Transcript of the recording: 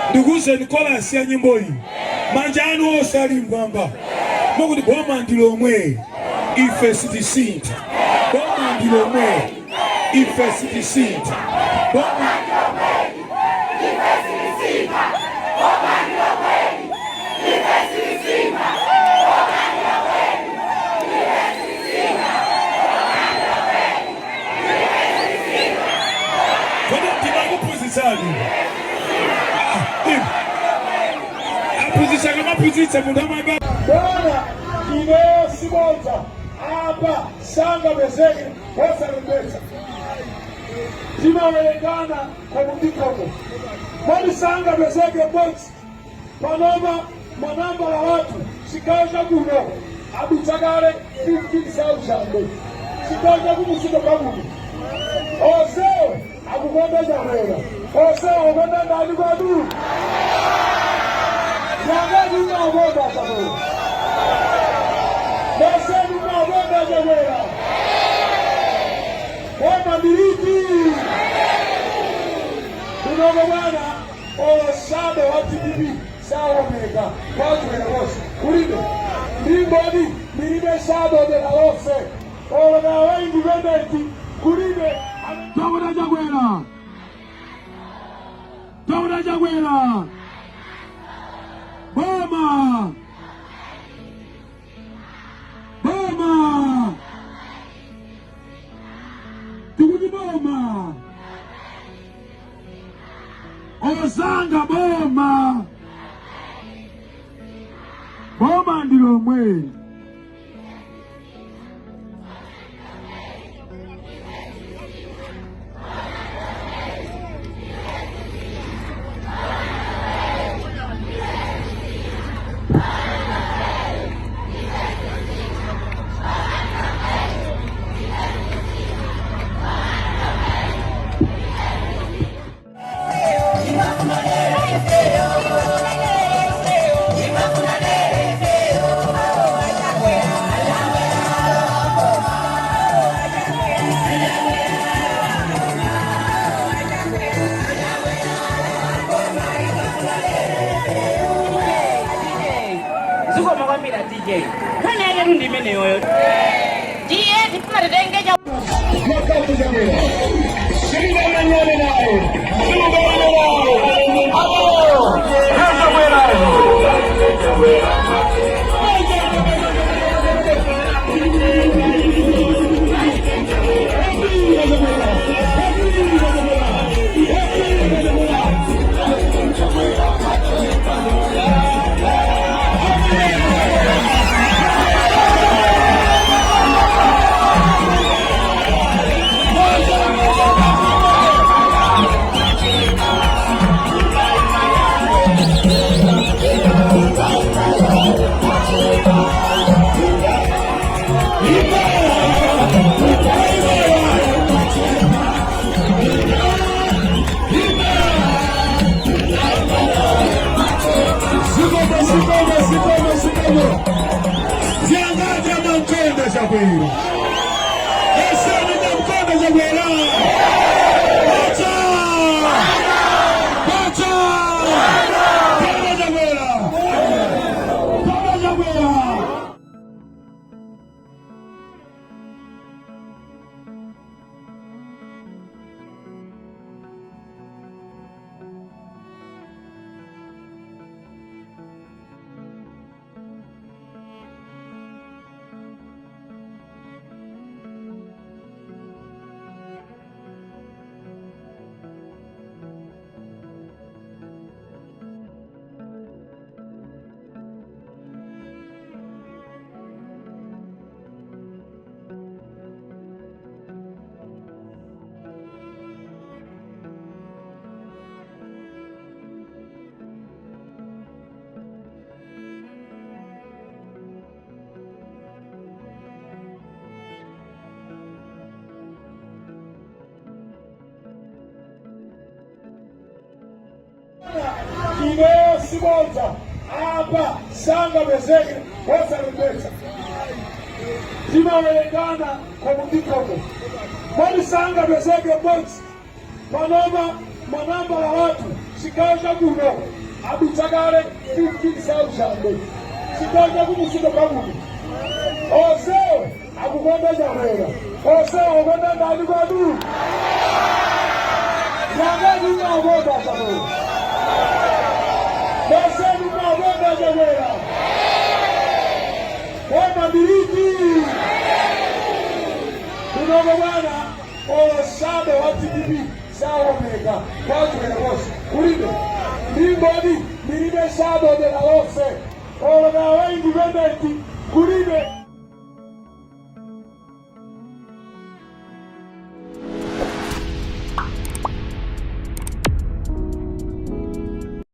Ndikuze Nikola siya nyimbo hii manjano osali mbamba Mokuti boma ndilo mwe ife sitisinta boma ndilo mwe ife sitisinta boma ndilo mwe ife sitisinta boma ndilo mwe ife sitisinta boma ndilo mwe ife sitisinta boma ndilo mwe ife sitisinta Kono timakupuzisani Apuzisa mundamaga Bwana Kineo Simonza hapa Sanga Bezege Wasa Rubesa Zinawelekana kwa mundikomo Mwani Sanga Bezege Box Panoma manamba la watu Sikaja kuno Abuchagare 15,000 Sikaja kumusito kabuli Oseo Abukwenda Jamera Oseo Obenda Ndalibadu Yangadi na woda sababu. Nasema na woda jamera. Kama miliki. Tunagwana osado watibibi sawa mega. Watu wanaosi. Kulinde. Mbingoni milime sado de la ose. Ona wengi wendeti. Kulinde. Tawada jagwera. Tawada jagwera. Boma! Boma! Tukuti boma! Osanga boma! Boma ndilo mwe! DJ. Kan ada rundi mana yo? DJ di mana dengke jauh. Makam tu jangan. Sehingga menyala naik. Sehingga menyala. Aduh. Rasa merah. Happy Jagwera. Eseni Nyamkonde Jagwera. Bacha! Bacha! Baba Jagwera. Baba Jagwera. Ine Simonza hapa Sanga Bezege wasa rubesa zimawelegana kwa mudikomo mwani Sanga Bezege mbozi manamba wa watu shikaja kuno abichagare 50,000 shikaja kumusido kabuli oseo abugonda Jagwera oseo ogonda ndani kwa duru yagadi na ogonda Jagwera Baseni Mabonda Jagwera. Kama diriki. Kunogo bwana osado wa TPP sawa mega. Watu wanakosa. Kulinde. Mbingoni nilime sado de la ose. Ola na wengi vendeti. Kulinde.